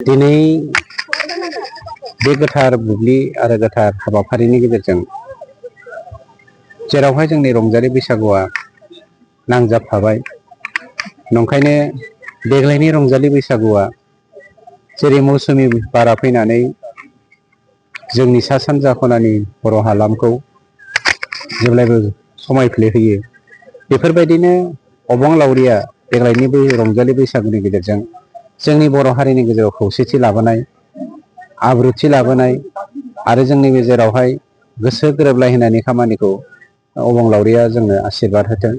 दिनै बे गोथार बुब्लि आरो गोथार हाबाफारिनि गेजेरजों जेरावहाय जोंनि रंजालि बैसागुआ नांजाबफाबाय, नंखायनो देग्लायनि रंजालि बैसागुआ जेरै मौसुमि बारा फैनानै जोंनि सा सानजा खनानि बर' हालामखौ जेब्लायबो समायफ्लेहोयो, बेफोरबायदिनो अबंलावरिया देग्लायनि बै रंजालि बैसागुनि गेजेरजों जोंनि बर' हारिनि गेजेराव खौसेथि लाबोनाय, आब्रुथि लाबोनाय आरो जोंनि गेजेरावहाय गोसो गोरोबलायहोनायनि खामानिखौ अबंलावरिया जोंनो आशीर्बाद होथों।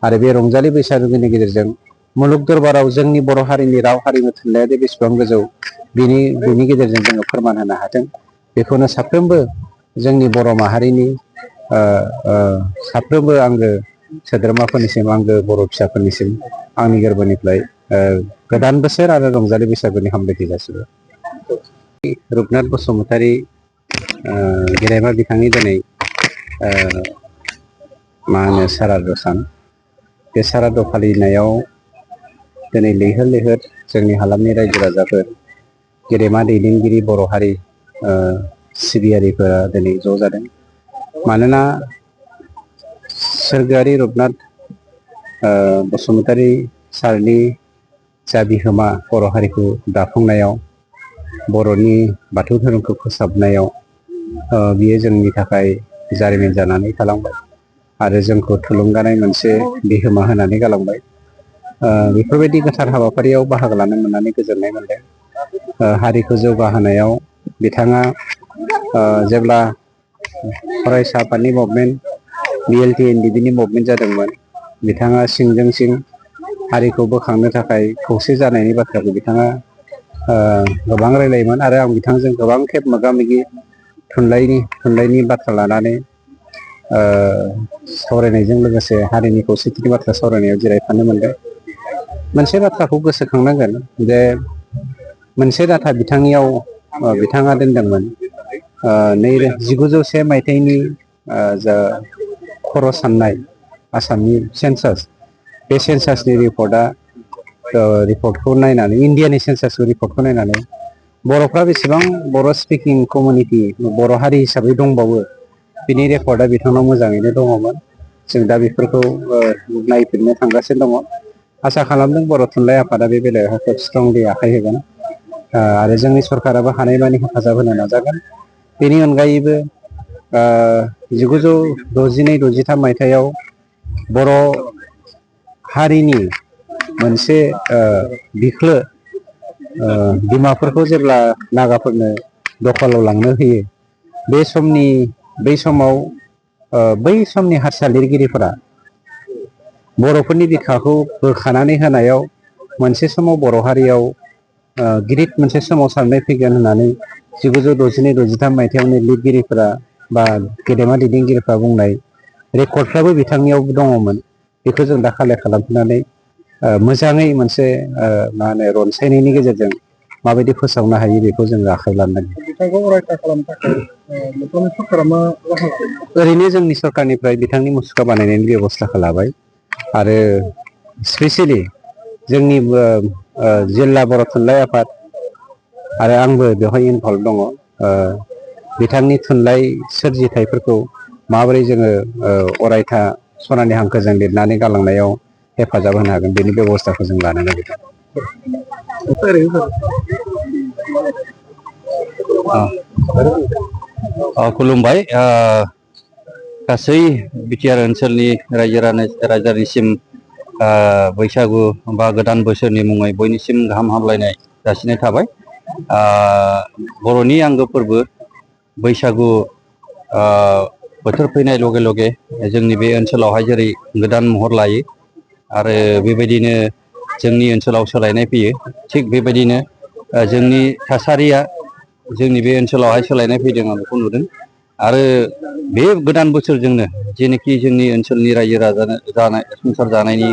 आरो बे रंजालि बैसागुनि गेजेरजों मुलुग दरबाराव जोंनि बर' हारिनि राव हारिमु थुनलाइयादि बेसेबां गोजौ बिनि गेजेरजों जोङो फोरमान होनो हाथों। बेखौनो साफ्रोमबो जोंनि बर' माहारिनि साफ्रोमबो आंगो सोद्रोमाफोरनिसिम, आंगो बर' फिसाफोरनिसिम आंनि गोरबोनिफ्राय गोदान बोसोर आरो रंजालि बैसागुनि हामलायथि जासिबाय। रुपनाथ बसुमतारी गेदेमा बिथांनि दिनै सारादु सान, बे सारादु फालिनायाव दिनै लैहोर लैहोर जोंनि हालामनि रायजो राजाफोर, गेदेमा दैदेनगिरि बर' हारि सिबियारिफोरा दिनै ज' जादों। मानोना सोरगोआरि रुपनाथ बसुमतारी सारनि जा बिहोमा बर' हारिखौ दाफुंनायाव, बर'नि बाथौ धोरोमखौ फोसाबनायाव बियो जोंनि थाखाय जारिमिन जानानै थालांबाय आरो जोंखौ थुलुंगानाय मोनसे बिहोमा होनानै गालांबाय। बेफोरबायदि गोथार हाबाफारियाव बाहागो लानो मोननानै गोजोननाय मोनदों। हारिखौ जौगाहोनायाव बिथाङा जेब्ला फरायसा आफादनि मुभमेन्ट, BLTNDB नि मुभमेन्ट जादोंमोन, बिथाङा सिंजों सिं हारिखौ बोखांनो थाखाय खौसे जानायनि बाथ्राखौ बिथाङा गोबां रायलायोमोन आरो आं बिथांजों गोबां खेब मोगा मोगि थुनलाइनि बाथ्रा लानानै सावरायनायजों लोगोसे हारिनि खौसेथिनि बाथ्रा सावरायनायाव जिरायफानो मोनदों। मोनसे बाथ्राखौ गोसोखांनांगोन जे मोनसे डाटा बिथांनियाव बिथाङा दोनदोंमोन, 1901 मायथाइनि जा खर' साननाय आसामनि सेन्सास, बे सेन्सासनि रिपर्टखौ नायनानै, इन्डियानि सेन्सासनि रिपर्टखौ नायनानै बर'फ्रा बेसेबां बर' स्पिकिं कमिउनिटि, बर' हारि हिसाबै दंबावो, बिनि रेकर्डआ बिथांनाव मोजाङैनो दङमोन। जों दा बेफोरखौ नायफिननो थांगासिनो दङ। आसा खालामदों बर' थुनलाइ आफादा बे बेलायावहाय खोब स्ट्रंलि आखाइ होगोन आरो जोंनि सरकाराबो हानायमानि हेफाजाब होनो नाजागोन। बेनि अनगायैबो 1962-63 मायथाइयाव बर' हारिनि मोनसे बिख्लो डिमापुरखौ जेब्ला नागाफोरनो दखलाव लांनो होयो, बै समाव बै समनि हारसा लिरगिरिफोरा बर'फोरनि बिखाखौ बोखानानै होनायाव मोनसे समाव बर' हारियाव गिदिर मोनसे सोमावसारनाय फैगोन होननानै 1962-63 मायथाइयावनो लिरगिरिफोरा बा गेदेमा दैदेनगिरिफ्रा बुंनाय रेकर्डफ्राबो बिथांनियाव दङमोन। बेखौ जों दा कालेक्ट खालामफिननानै मोजाङै मोनसे रनसायनायनि गेजेरजों माबायदि फोसावनो हायो बेखौ जों आखायाव लानांगोन। बिथांखौ अरायथा खालामनो थाखाय नोंथांनि सरकारा मा राहा लादों? ओरैनो जोंनि सरकारनिफ्राय बिथांनि मुसुखा बानायनायनि बेब'स्थाखौ लाबाय आरो स्पेसियेलि जोंनि जिल्ला बर' थुनलाइ आफाद आरो आंबो बेवहाय इनभल्भ दङ। बिथांनि थुनलाइ सोरजिथाइफोरखौ माबोरै जोङो अरायथा सनानि हांखोजों लिरनानै गालांनायाव हेफाजाब होनो हागोन, बेनि बेब'स्थाखौ जों लानो नागिरदों। खुलुमबाय। गासै बिटिआर ओनसोलनि रायजो राजानिसिम बैसागु बा गोदान बोसोरनि मुङै बयनिसिम गाहाम हामलायनाय जासिनाय थाबाय। बर'नि आंगो फोरबो बैसागु बोथोर फैनाय लगे लगे जोंनि बे ओनसोलावहाय जेरै गोदान महर लायो आरो बेबायदिनो जोंनि ओनसोलाव सोलायनाय फैयो, थिग बेबायदिनो जोंनि थासारिया जोंनि बे ओनसोलावहाय सोलायनाय फैदों आं बेखौ नुदों। आरो बे गोदान बोसोरजोंनो जेनोखि जोंनि ओनसोलनि रायजो राजा संसार जानायनि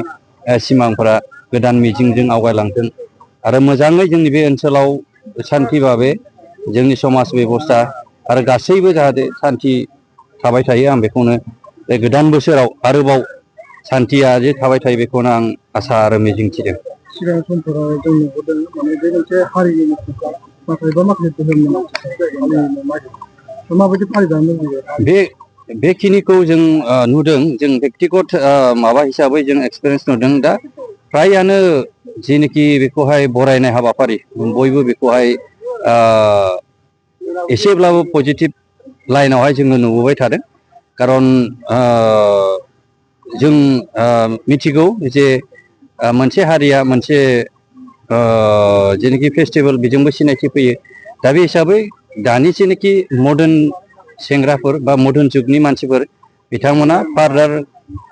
सिमांफोरा गोदान मिजिंजों आवगायलांथों आरो मोजाङै जोंनि बे ओनसोलाव सान्थि भाबै जोंनि समाज बेबस्था आरो गासैबो जाहाथे सान्थि थाबाय थायो, आं बेखौनो बे गोदान बोसोराव आरोबाव सान्थिया जे थाबाय थायो बेखौनो आं आसा आरो मिजिंथिदों। सिगां समफोराव जों नुबोदों माने बे मोनसे हारिनि मुसुखा नाथाय बा माखासे धोरोमनि मानसिफोरा फालिनो नागिरो माबायदि फालिजानो लुबैयो बेखिनिखौ जों नुदों जों व्यक्तिगत माबा हिसाबै जों एक्सपिरियेन्स नुदों दा फ्रायानो जेनोखि बेखौहाय बरायनाय हाबाफारि बयबो बेखौहाय एसेब्लाबो पजिटिभ लाइनावहाय जोङो नुबोबाय थादों खारन जों मिथिगौ जे मोनसे हारिया मोनसे जेनोखि फेस्टिभेल बेजोंबो सिनायथि फैयो दा बे हिसाबै दानि जेनोखि मडार्न सेंग्राफोर बा मडार्न जुगनि मानसिफोर बिथांमोना फार्दार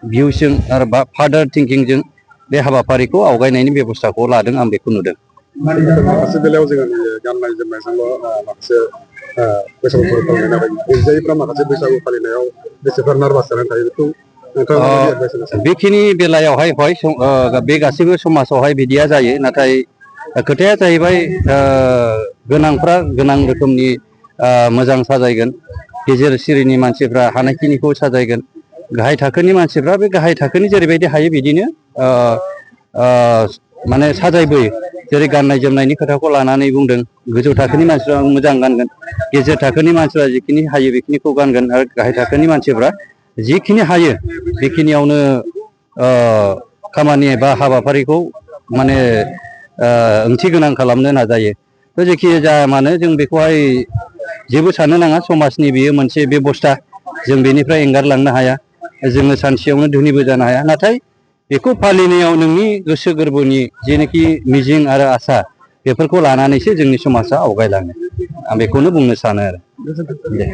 भिउजों आरो बा फार्दार थिंकिंजों बे हाबाफारिखौ आवगायनायनि बेबस्थाखौ लादों आं बेखौ नुदों। माखासे बेलायाव जोङो गाननाय जोमनायजोंल' माखासे बैसागु फोरबो फालिनाय नाथाय गैजायैफ्रा माखासे बैसागु फालिनायाव बेसेफोर नार्भास जानानै थायो बेखौ बेखिनि बेलायावहाय बे गासैबो समाजावहाय बिदिया जायो नाथाय खोथाया जाहैबाय गोनांफ्रा गोनां रोखोमनि मोजां साजायगोन गेजेर सिरिनि मानसिफ्रा हानायखिनिखौ साजायगोन गाहाय थाखोनि मानसिफ्रा बे गाहाय थाखोनि जेरैबायदि हायो बिदिनो माने साजायबोयो जेरै गाननाय जोमनायनि खोथाखौ लानानै बुंदों गोजौ थाखोनि मानसिफ्रा मोजां गानगोन गेजेर थाखोनि मानसिफ्रा जिखिनि हायो बेखिनिखौ गानगोन आरो गाहाय थाखोनि मानसिफ्रा जिखिनि हायो बेखिनियावनो खामानि बा हाबाफारिखौ माने ओंथि गोनां खालामनो नाजायो थ' जेखि जाया मानो जों बेखौहाय जेबो साननो नाङा समाजनि बेयो मोनसे बेबस्था जों बेनिफ्राय एंगारलांनो हाया जोङो सानसेयावनो धोनिबो जानो हाया नाथाय बेखौ फालिनायाव नोंनि गोसो गोरबोनि जेनोखि मिजिं आरो आसा बेफोरखौ लानानैसो जोंनि समाजा आवगायलाङो आं बेखौनो बुंनो सानो आरो दे